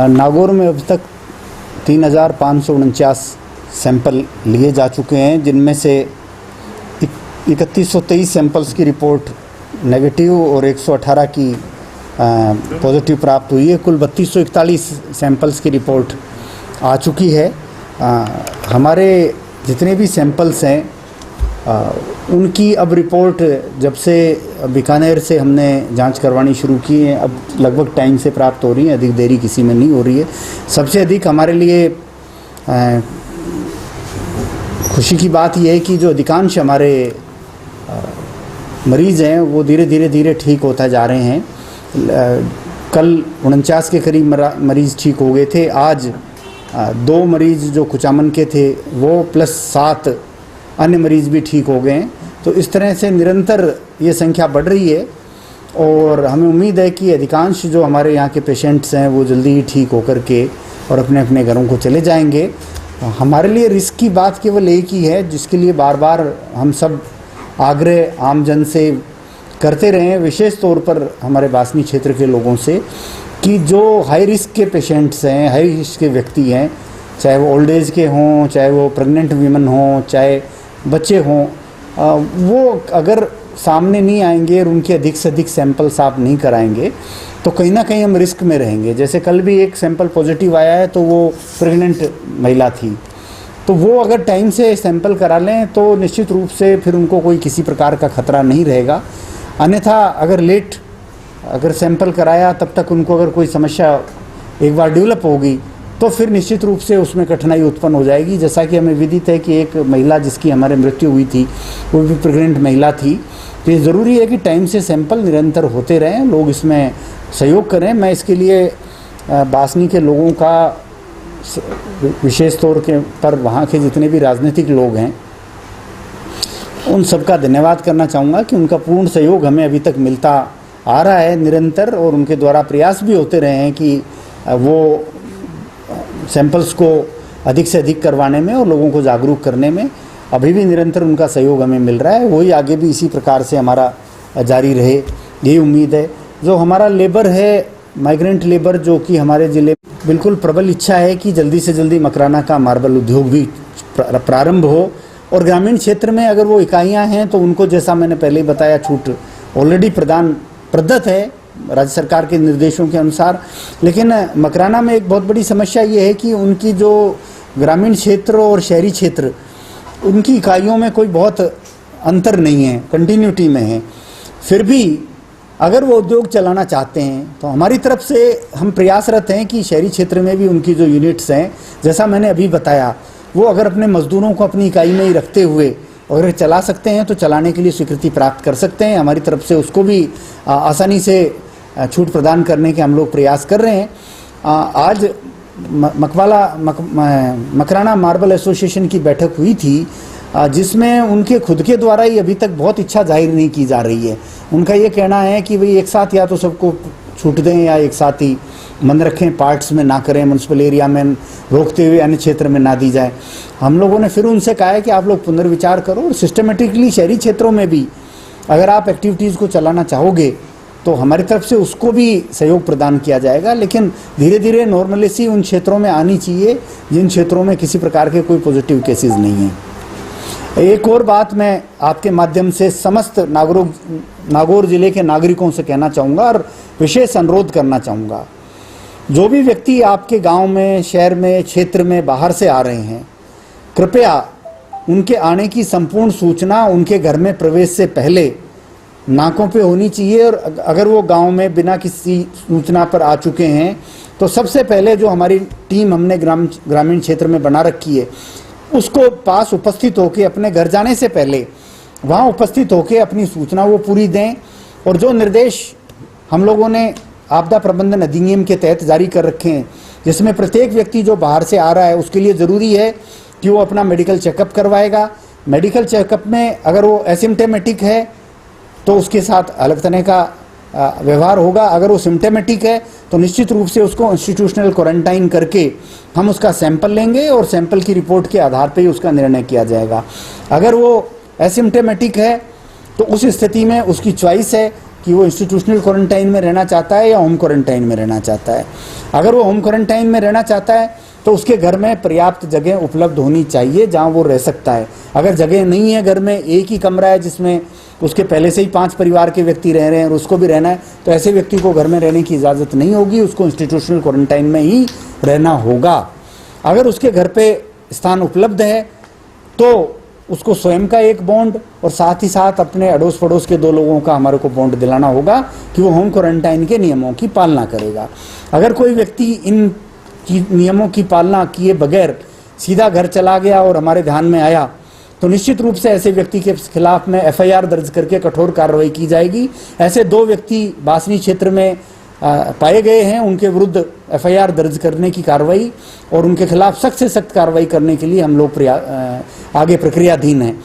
नागौर में अब तक 3,549 सैंपल लिए जा चुके हैं, जिनमें से 3123 सैंपल्स की रिपोर्ट नेगेटिव और 118 की पॉजिटिव प्राप्त हुई है। कुल 3241 सैंपल्स की रिपोर्ट आ चुकी है। हमारे जितने भी सैंपल्स हैं उनकी अब रिपोर्ट जब से बीकानेर से हमने जांच करवानी शुरू की है, अब लगभग टाइम से प्राप्त हो रही है, अधिक देरी किसी में नहीं हो रही है। सबसे अधिक हमारे लिए खुशी की बात यह है कि जो अधिकांश हमारे मरीज़ हैं वो धीरे धीरे ठीक होता जा रहे हैं। कल 49 के करीब मरीज़ ठीक हो गए थे। आज 2 मरीज़ जो कुचामन के थे वो प्लस 7 अन्य मरीज़ भी ठीक हो गए हैं। तो इस तरह से निरंतर ये संख्या बढ़ रही है और हमें उम्मीद है कि अधिकांश जो हमारे यहाँ के पेशेंट्स हैं वो जल्दी ही ठीक होकर के और अपने अपने घरों को चले जाएंगे। हमारे लिए रिस्क की बात केवल एक ही है, जिसके लिए बार बार हम सब आग्रह आमजन से करते रहे हैं, विशेष तौर पर हमारे बासनी क्षेत्र के लोगों से, कि जो हाई रिस्क के पेशेंट्स हैं, हाई रिस्क के व्यक्ति हैं, चाहे वो ओल्ड एज के हों, चाहे वो प्रेग्नेंट वीमेन हों, चाहे बच्चे हों, वो अगर सामने नहीं आएंगे और उनके अधिक से अधिक सैंपल्स आप नहीं कराएंगे तो कहीं ना कहीं हम रिस्क में रहेंगे। जैसे कल भी एक सैंपल पॉजिटिव आया है तो वो प्रेग्नेंट महिला थी, तो वो अगर टाइम से सैंपल करा लें तो निश्चित रूप से फिर उनको कोई किसी प्रकार का खतरा नहीं रहेगा। अन्यथा अगर सैंपल कराया तब तक उनको अगर कोई समस्या एक बार डेवलप होगी तो फिर निश्चित रूप से उसमें कठिनाई उत्पन्न हो जाएगी। जैसा कि हमें विदित है कि एक महिला जिसकी हमारे मृत्यु हुई थी वो भी प्रेग्नेंट महिला थी। तो ये ज़रूरी है कि टाइम से सैंपल निरंतर होते रहें, लोग इसमें सहयोग करें। मैं इसके लिए बासनी के लोगों का विशेष तौर के पर वहाँ के जितने भी राजनीतिक लोग हैं उन सबका धन्यवाद करना चाहूँगा कि उनका पूर्ण सहयोग हमें अभी तक मिलता आ रहा है निरंतर, और उनके द्वारा प्रयास भी होते रहे हैं कि वो सैंपल्स को अधिक से अधिक करवाने में और लोगों को जागरूक करने में अभी भी निरंतर उनका सहयोग हमें मिल रहा है। वही आगे भी इसी प्रकार से हमारा जारी रहे, यही उम्मीद है। जो हमारा लेबर है, माइग्रेंट लेबर, जो कि हमारे ज़िले बिल्कुल प्रबल इच्छा है कि जल्दी से जल्दी मकराना का मार्बल उद्योग भी प्रारंभ हो, और ग्रामीण क्षेत्र में अगर वो इकाइयाँ हैं तो उनको, जैसा मैंने पहले ही बताया, छूट ऑलरेडी प्रदत्त है राज्य सरकार के निर्देशों के अनुसार। लेकिन मकराना में एक बहुत बड़ी समस्या ये है कि उनकी जो ग्रामीण क्षेत्र और शहरी क्षेत्र, उनकी इकाइयों में कोई बहुत अंतर नहीं है, कंटिन्यूटी में है। फिर भी अगर वो उद्योग चलाना चाहते हैं तो हमारी तरफ से हम प्रयासरत हैं कि शहरी क्षेत्र में भी उनकी जो यूनिट्स हैं, जैसा मैंने अभी बताया, वो अगर अपने मजदूरों को अपनी इकाई में ही रखते हुए अगर चला सकते हैं तो चलाने के लिए स्वीकृति प्राप्त कर सकते हैं। हमारी तरफ से उसको भी आसानी से छूट प्रदान करने के हम लोग प्रयास कर रहे हैं। आज मकराना मार्बल एसोसिएशन की बैठक हुई थी, जिसमें उनके खुद के द्वारा ही अभी तक बहुत इच्छा जाहिर नहीं की जा रही है। उनका ये कहना है कि भाई एक साथ या तो सबको छूट दें या एक साथ ही मन रखें, पार्ट्स में ना करें, म्यूनसिपल एरिया में रोकते हुए अन्य क्षेत्र में ना दी जाए। हम लोगों ने फिर उनसे कहा है कि आप लोग पुनर्विचार करो और सिस्टमेटिकली शहरी क्षेत्रों में भी अगर आप एक्टिविटीज़ को चलाना चाहोगे तो हमारी तरफ से उसको भी सहयोग प्रदान किया जाएगा। लेकिन धीरे धीरे नॉर्मलेसी उन क्षेत्रों में आनी चाहिए जिन क्षेत्रों में किसी प्रकार के कोई पॉजिटिव केसेस नहीं हैं। एक और बात मैं आपके माध्यम से समस्त नागौर जिले के नागरिकों से कहना चाहूँगा और विशेष अनुरोध करना चाहूँगा, जो भी व्यक्ति आपके गांव में, शहर में, क्षेत्र में बाहर से आ रहे हैं, कृपया उनके आने की संपूर्ण सूचना उनके घर में प्रवेश से पहले नाकों पे होनी चाहिए। और अगर वो गांव में बिना किसी सूचना पर आ चुके हैं तो सबसे पहले जो हमारी टीम हमने ग्रामीण क्षेत्र में बना रखी है उसको पास उपस्थित होकर अपने घर जाने से पहले वहाँ उपस्थित होकर अपनी सूचना वो पूरी दें। और जो निर्देश हम लोगों ने आपदा प्रबंधन अधिनियम के तहत जारी कर रखे हैं, जिसमें प्रत्येक व्यक्ति जो बाहर से आ रहा है उसके लिए ज़रूरी है कि वो अपना मेडिकल चेकअप करवाएगा। मेडिकल चेकअप में अगर वो एसिम्प्टोमेटिक है तो उसके साथ अलग तरह का व्यवहार होगा। अगर वो सिम्प्टोमेटिक है तो निश्चित रूप से उसको इंस्टीट्यूशनल क्वारंटाइन करके हम उसका सैंपल लेंगे और सैंपल की रिपोर्ट के आधार पर ही उसका निर्णय किया जाएगा। अगर वो एसिम्प्टोमेटिक है तो उस स्थिति में उसकी चॉइस है कि वो इंस्टीट्यूशनल क्वारंटाइन में रहना चाहता है या होम क्वारंटाइन में रहना चाहता है। अगर वो होम क्वारंटाइन में रहना चाहता है तो उसके घर में पर्याप्त जगह उपलब्ध होनी चाहिए जहां वो रह सकता है। अगर जगह नहीं है, घर में एक ही कमरा है जिसमें उसके पहले से ही 5 परिवार के व्यक्ति रह रहे हैं और उसको भी रहना है, तो ऐसे व्यक्ति को घर में रहने की इजाज़त नहीं होगी, उसको इंस्टीट्यूशनल क्वारंटाइन में ही रहना होगा। अगर उसके घर पे स्थान उपलब्ध है तो उसको स्वयं का एक बॉन्ड और साथ ही साथ अपने अड़ोस पड़ोस के 2 लोगों का हमारे को बॉन्ड दिलाना होगा कि वो होम क्वारंटाइन के नियमों की पालना करेगा। अगर कोई व्यक्ति इन नियमों की पालना किए बगैर सीधा घर चला गया और हमारे ध्यान में आया तो निश्चित रूप से ऐसे व्यक्ति के खिलाफ में FIR दर्ज करके कठोर कार्रवाई की जाएगी। ऐसे 2 व्यक्ति बासनी क्षेत्र में पाए गए हैं, उनके विरुद्ध FIR दर्ज करने की कार्रवाई और उनके खिलाफ सख्त से सख्त कार्रवाई करने के लिए हम लोग आगे प्रक्रियाधीन हैं।